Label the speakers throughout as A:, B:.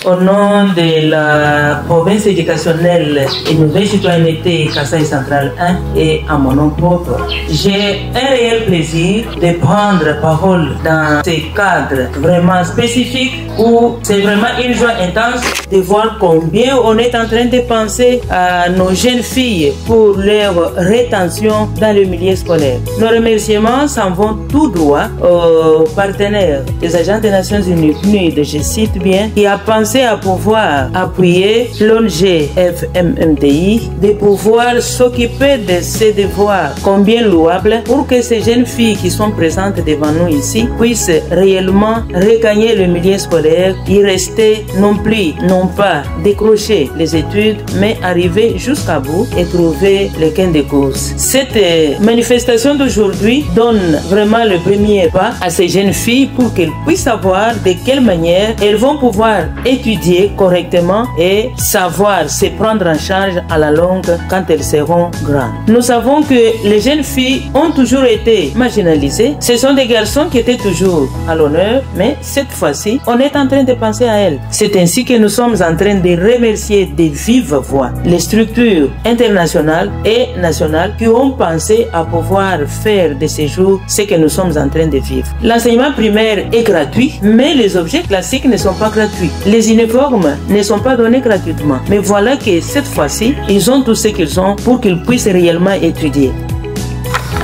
A: Au nom de la province éducationnelle et nouvelle citoyenneté Kasaï Central 1 et à mon nom propre, j'ai un réel plaisir de prendre parole dans ces cadres vraiment spécifiques où c'est vraiment une joie intense de voir combien on est en train de penser à nos jeunes filles pour leur rétention dans le milieu scolaire. Nos remerciements s'en vont tout droit aux partenaires des agents des Nations Unies, PNUD, je cite bien, qui a pensé à pouvoir appuyer l'ONG FMMDI, de pouvoir s'occuper de ces devoirs combien louables pour que ces jeunes filles qui sont présentes devant nous ici puissent réellement regagner le milieu scolaire, y rester non pas décrocher les études, mais arriver jusqu'à bout et trouver le gain de cause. Cette manifestation d'aujourd'hui donne vraiment le premier pas à ces jeunes filles pour qu'elles puissent savoir de quelle manière elles vont pouvoir étudier correctement et savoir se prendre en charge à la longue quand elles seront grandes. Nous savons que les jeunes filles ont toujours été marginalisées. Ce sont des garçons qui étaient toujours à l'honneur, mais cette fois-ci, on est en train de penser à elles. C'est ainsi que nous sommes en train de remercier de vive voix les structures internationales et nationales qui ont pensé à pouvoir faire de ces jours ce que nous sommes en train de vivre. L'enseignement primaire est gratuit, mais les objets classiques ne sont pas gratuits. Les uniformes ne sont pas donnés gratuitement. Mais voilà que cette fois-ci, ils ont tout ce qu'ils ont pour qu'ils puissent réellement étudier.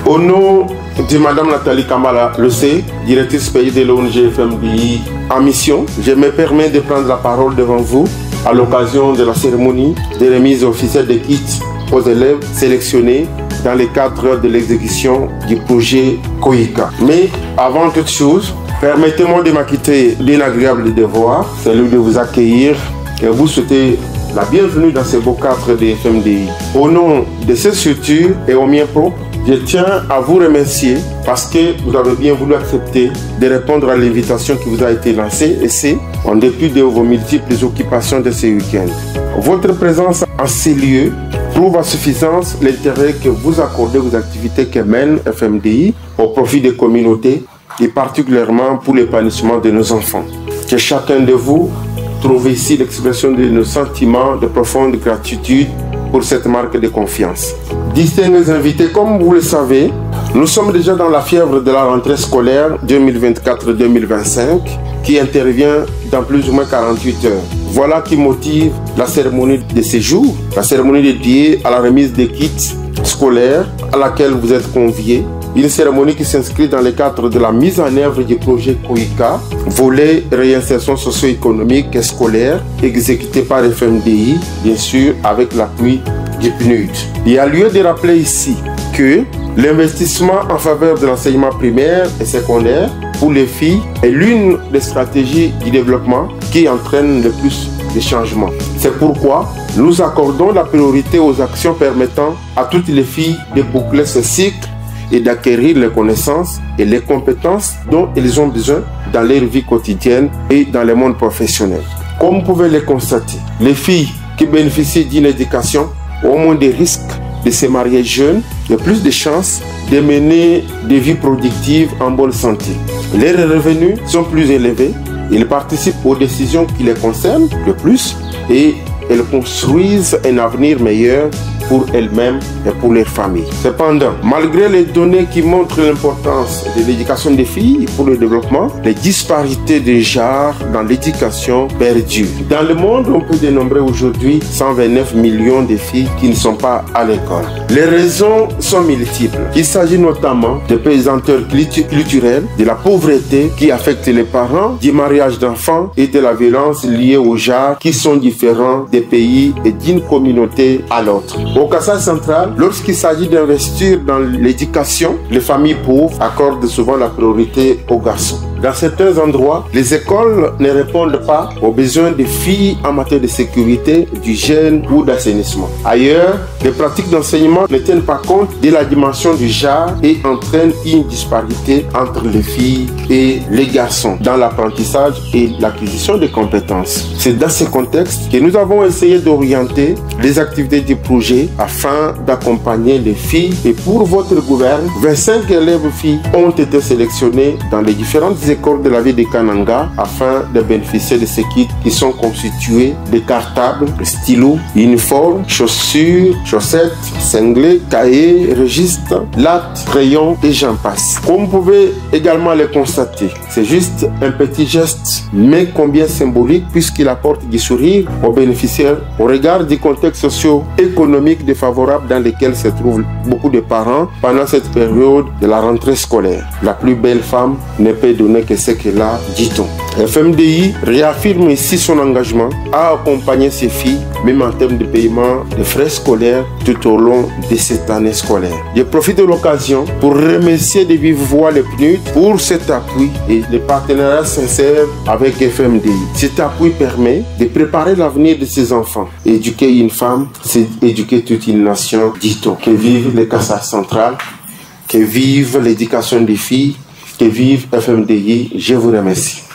B: Au nom de Madame Nathalie Kamala Lecé, directrice pays de l'ONG FMDI en mission, je me permets de prendre la parole devant vous à l'occasion de la cérémonie de remise officielle des kits aux élèves sélectionnés dans le cadre de l'exécution du projet COICA. Mais avant toute chose, permettez-moi de m'acquitter d'un agréable devoir, celui de vous accueillir et vous souhaiter la bienvenue dans ce beau cadre de FMDI. Au nom de ces structures et au mien propre, je tiens à vous remercier parce que vous avez bien voulu accepter de répondre à l'invitation qui vous a été lancée et c'est en dépit de vos multiples occupations de ce week-end. Votre présence en ces lieux prouve à suffisance l'intérêt que vous accordez aux activités que mène FMDI au profit des communautés et particulièrement pour l'épanouissement de nos enfants. Que chacun de vous trouve ici l'expression de nos sentiments de profonde gratitude pour cette marque de confiance. Distingués invités, comme vous le savez, nous sommes déjà dans la fièvre de la rentrée scolaire 2024-2025 qui intervient dans plus ou moins 48 heures. Voilà qui motive la cérémonie de ce jour, la cérémonie dédiée à la remise des kits scolaires à laquelle vous êtes conviés. Une cérémonie qui s'inscrit dans le cadre de la mise en œuvre du projet COICA, volet réinsertion socio-économique et scolaire, exécuté par FMDI, bien sûr avec l'appui du PNUD. Il y a lieu de rappeler ici que l'investissement en faveur de l'enseignement primaire et secondaire pour les filles est l'une des stratégies du développement qui entraîne le plus de changements. C'est pourquoi nous accordons la priorité aux actions permettant à toutes les filles de boucler ce cycle et d'acquérir les connaissances et les compétences dont elles ont besoin dans leur vie quotidienne et dans le monde professionnel. Comme vous pouvez le constater, les filles qui bénéficient d'une éducation ont moins de risques de se marier jeunes et plus de chances de mener des vies productives en bonne santé. Leurs revenus sont plus élevés, ils participent aux décisions qui les concernent le plus et elles construisent un avenir meilleur pour elles-mêmes et pour leurs familles. Cependant, malgré les données qui montrent l'importance de l'éducation des filles pour le développement, les disparités de genre dans l'éducation perdurent. Dans le monde, on peut dénombrer aujourd'hui 129 millions de filles qui ne sont pas à l'école. Les raisons sont multiples. Il s'agit notamment de pesanteurs culturelles, de la pauvreté qui affecte les parents, du mariage d'enfants et de la violence liée au genre qui sont différents des pays et d'une communauté à l'autre. Au Kasaï central, lorsqu'il s'agit d'investir dans l'éducation, les familles pauvres accordent souvent la priorité aux garçons. Dans certains endroits, les écoles ne répondent pas aux besoins des filles en matière de sécurité, d'hygiène ou d'assainissement. Ailleurs, les pratiques d'enseignement ne tiennent pas compte de la dimension du genre et entraînent une disparité entre les filles et les garçons dans l'apprentissage et l'acquisition de compétences. C'est dans ce contexte que nous avons essayé d'orienter les activités du projet afin d'accompagner les filles. Et pour votre gouverne, 25 élèves filles ont été sélectionnés dans les différentes les écoles de la ville de Kananga afin de bénéficier de ces kits qui sont constitués de cartables, stylos, uniformes, chaussures, chaussettes, cinglés, cahiers, registres, lattes, crayons et j'en passe. Comme vous pouvez également le constater, c'est juste un petit geste, mais combien symbolique puisqu'il apporte du sourire aux bénéficiaires au regard du contexte socio-économique défavorable dans lequel se trouvent beaucoup de parents pendant cette période de la rentrée scolaire. La plus belle femme ne peut donner que ce qu'elle a, dit-on. FMDI réaffirme ici son engagement à accompagner ses filles, même en termes de paiement de frais scolaires tout au long de cette année scolaire. Je profite de l'occasion pour remercier de vive voix les PNUD pour cet appui et le partenariat sincère avec FMDI. Cet appui permet de préparer l'avenir de ses enfants. Éduquer une femme, c'est éduquer toute une nation, dit-on. Que vive le Kasaï central, que vive l'éducation des filles, que vive FMDI. Je vous remercie.